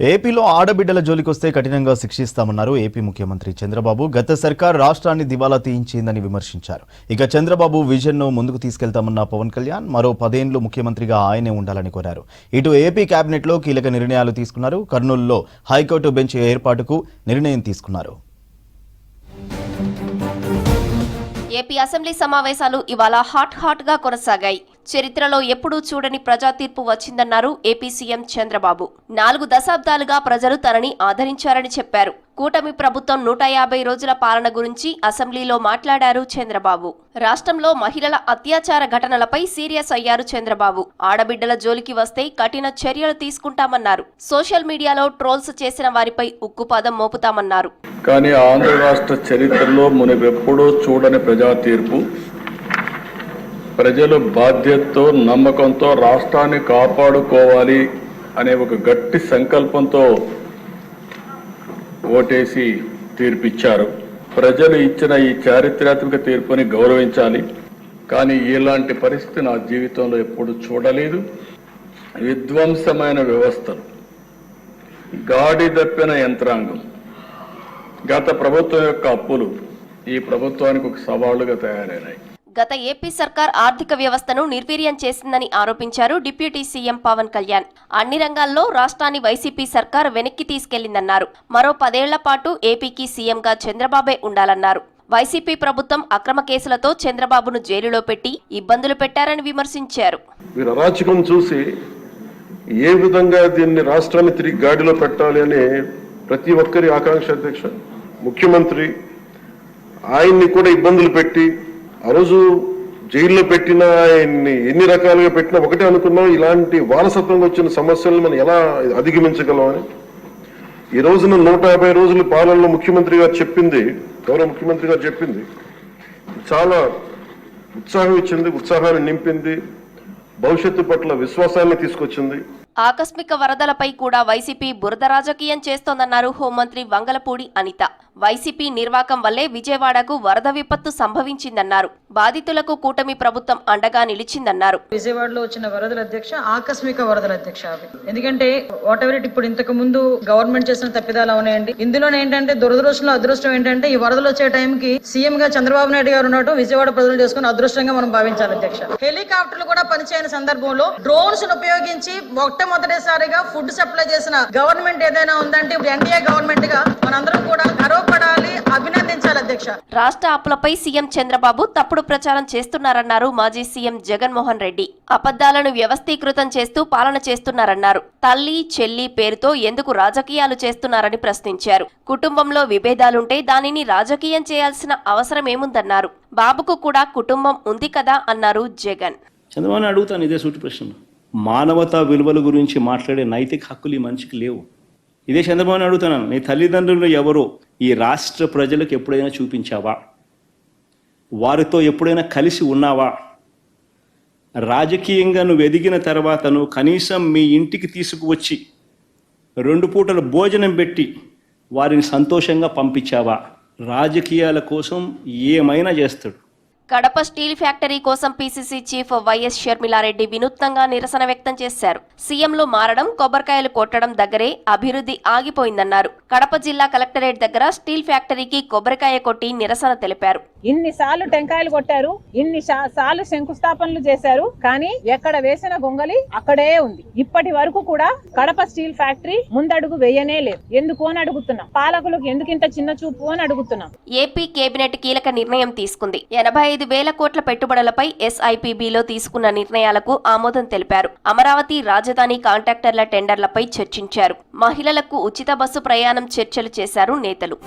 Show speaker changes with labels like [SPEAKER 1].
[SPEAKER 1] ఏపీలో ఆడబిడ్డల జోలికొస్తే కఠినంగా శిక్షిస్తామన్నారు ఏపీ ముఖ్యమంత్రి చంద్రబాబు. గత సర్కార్ రాష్ట్రాన్ని దివాలా తీయించిందని విమర్శించారు. ఇక చంద్రబాబు విజన్ను ముందుకు తీసుకెళ్తామన్న పవన్ కళ్యాణ్ మరో 10 ఏళ్లు ముఖ్యమంత్రిగా ఆయనే ఉండాలని కోరారు. ఇటు ఏపీ కేబినెట్లో కీలక నిర్ణయాలు తీసుకున్నారు. కర్నూలులో హైకోర్టు బెంచ్ ఏర్పాటుకు నిర్ణయం తీసుకున్నారు.
[SPEAKER 2] ఏపీ అసెంబ్లీ సమావేశాలు ఇవాళ హాట్ గా కొనసాగాయి. చరిత్రలో ఎప్పుడూ చూడని ప్రజా తీర్పు వచ్చిందన్నారు ఏపీ సీఎం చంద్రబాబు. 4 దశాబ్దాలుగా ప్రజలు తనని ఆదరించారని చెప్పారు. కూటమి ప్రభుత్వం 150 రోజుల పాలన గురించి అసెంబ్లీలో మాట్లాడారు చంద్రబాబు. రాష్ట్రంలో మహిళల అత్యాచార ఘటనలపై సీరియస్ అయ్యారు చంద్రబాబు. ఆడబిడ్డల జోలికి వస్తే కఠిన చర్యలు తీసుకుంటామన్నారు. సోషల్ మీడియాలో ట్రోల్స్ చేసిన వారిపై ఉక్కుపాదం మోపుతామన్నారు.
[SPEAKER 3] కానీ ఆంధ్ర రాష్ట్ర చరిత్రలో మునుపెప్పుడూ చూడని ప్రజా తీర్పు, ప్రజలు బాధ్యతతో నమ్మకంతో రాష్ట్రాన్ని కాపాడుకోవాలి అనే ఒక గట్టి సంకల్పంతో ఓటేసి తీర్పిచ్చారు. ప్రజలు ఇచ్చిన ఈ చారిత్రాత్మక తీర్పుని గౌరవించాలి. కానీ ఇలాంటి పరిస్థితి నా జీవితంలో ఎప్పుడు చూడలేదు. విధ్వంసమైన వ్యవస్థలు, గాడి తప్పిన యంత్రాంగం, గత ప్రభుత్వం యొక్క అప్పులు ఈ ప్రభుత్వానికి ఒక సవాళ్లుగా తయారైనాయి.
[SPEAKER 2] గత ఏపీ సర్కార్ ఆర్థిక వ్యవస్థను నిర్వీర్యం చేసిందని ఆరోపించారు డిప్యూటీ సీఎం పవన్ కళ్యాణ్. అన్ని రంగాల్లో రాష్ట్రాన్ని వైసీపీ సర్కార్ వెనక్కి తీసుకెళ్లిందన్నారు. మరో 10 ఏళ్ల పాటు ఏపీకి సీఎంగా చంద్రబాబే ఉండాలన్నారు. వైసీపీ ప్రభుత్వం అక్రమ కేసులతో చంద్రబాబును జైలులో పెట్టి ఇబ్బందులు పెట్టారని విమర్శించారు.
[SPEAKER 4] వీరు అరాచకం చూసి ఏ విధంగా దీన్ని రాష్ట్రాన్ని తిరిగి గాడిలో పెట్టాలి అని ప్రతి ఒక్కరి ఆకాంక్ష. అధ్యక్ష, ముఖ్యమంత్రి ఆయన్ని కూడా ఇబ్బందులు పెట్టి ఆ రోజు జైల్లో పెట్టినా, ఎన్ని రకాలుగా పెట్టినా ఒకటే అనుకున్నాం, ఇలాంటి వారసత్వంగా వచ్చిన సమస్యలను మనం ఎలా అధిగమించగలం అని. ఈ రోజున 150 రోజుల పాలనలో ముఖ్యమంత్రి గారు చెప్పింది, గౌరవ ముఖ్యమంత్రి గారు చెప్పింది చాలా ఉత్సాహం ఇచ్చింది, ఉత్సాహాన్ని నింపింది, భవిష్యత్తు పట్ల విశ్వాసాన్ని తీసుకొచ్చింది.
[SPEAKER 2] ఆకస్మిక వరదలపై కూడా వైసీపీ బురద రాజకీయం చేస్తోందన్నారు హోంమంత్రి వంగలపూడి అనిత. వైసీపీ నిర్వాకం వల్లే విజయవాడకు వరద విపత్తు సంభవించిందన్నారు. బాధితులకు కూటమి ప్రభుత్వం అండగా నిలిచిందన్నారు.
[SPEAKER 5] విజయవాడలో వచ్చిన వరదల అధ్యక్ష ఆకస్మిక వరదల అధ్యక్ష అవి. ఎందుకంటే వాటెవర్ ఇప్పుడు ఇంతకు ముందు గవర్నమెంట్ చేసిన తప్పిదాలు అవునాయండి. ఇందులో ఏంటంటే దురదృష్టంలో అదృష్టం ఏంటంటే ఈ వరదలు వచ్చే టైంకి సీఎం గా చంద్రబాబు నాయుడు గారు ఉండటం విజయవాడ ప్రజలు చేసుకుని అదృష్టంగా మనం భావించాలి అధ్యక్ష. హెలికాప్టర్లు కూడా పనిచేయని సందర్భంలో డ్రోన్స్ ఉపయోగించి మొట్టమొదటిసారిగా ఫుడ్ సప్లై చేసిన గవర్నమెంట్ ఏదైనా ఉందంటే ఇప్పుడు ఎన్డీఏ గవర్నమెంట్ గా మనందరం కూడా గర్వపడాలి, అభినందించాలి అధ్యక్ష.
[SPEAKER 2] రాష్ట్ర అప్పులపై సీఎం చంద్రబాబు తప్పుడు ప్రచారం చేస్తున్నారన్నారు మాజీ సీఎం జగన్మోహన్ రెడ్డి. అబద్దాలను వ్యవస్థీకృతం చేస్తూ పాలన చేస్తున్నారన్నారు. తల్లి చెల్లి పేరుతో ఎందుకు రాజకీయాలు చేస్తున్నారని ప్రశ్నించారు. కుటుంబంలో విభేదాలుంటే దానిని రాజకీయం చేయాల్సిన అవసరం ఏముందన్నారు. బాబుకు కూడా కుటుంబం ఉంది కదా అన్నారు జగన్.
[SPEAKER 6] చంద్రబాబు అడుగుతాను ఇదే సూటి ప్రశ్న. మానవతా విలువల గురించి మాట్లాడే నైతిక హక్కులు ఈ మనిషికి లేవు. ఇదే చంద్రబాబుని అడుగుతున్నాను, నీ తల్లిదండ్రులు ఎవరో ఈ రాష్ట్ర ప్రజలకు ఎప్పుడైనా చూపించావా? వారితో ఎప్పుడైనా కలిసి ఉన్నావా? రాజకీయంగా నువ్వు ఎదిగిన తర్వాత నువ్వు కనీసం మీ ఇంటికి తీసుకువచ్చి 2 పూటల భోజనం పెట్టి వారిని సంతోషంగా పంపించావా? రాజకీయాల కోసం ఏమైనా చేస్తాడు.
[SPEAKER 2] కడప స్టీల్ ఫ్యాక్టరీ కోసం పీసీసీ చీఫ్ వైఎస్ షర్మిలారెడ్డి వినూత్నంగా నిరసన వ్యక్తం చేశారు. సీఎంలు మారడం, కొబ్బరికాయలు కొట్టడం దగ్గరే అభివృద్ధి ఆగిపోయిందన్నారు. కడప జిల్లా కలెక్టరేట్ దగ్గర స్టీల్ ఫ్యాక్టరీకి కొబ్బరికాయ కొట్టి నిరసన తెలిపారు.
[SPEAKER 7] ఇన్నిసార్లు టెంకాయలు కొట్టారు, ఇన్ని సార్లు శంకుస్థాపనలు చేశారు, కానీ ఎక్కడ వేసిన గొంగలి అక్కడే ఉంది. ఇప్పటి వరకు కూడా కడప స్టీల్ ఫ్యాక్టరీ ముందడుగు వేయనే లేదు. ఎందుకు అని అడుగుతున్నాం. పాలకులకు ఎందుకు ఇంత చిన్న చూపు అని అడుగుతున్నాం.
[SPEAKER 2] ఏపీ కేబినెట్ కీలక నిర్ణయం తీసుకుంది. 85,000 కోట్ల పెట్టుబడులపై ఎస్ఐపిబిలో తీసుకున్న నిర్ణయాలకు ఆమోదం తెలిపారు. అమరావతి రాజధాని కాంట్రాక్టర్ల టెండర్లపై చర్చించారు. మహిళలకు ఉచిత బస్సు ప్రయాణం చర్చలు చేశారు నేతలు.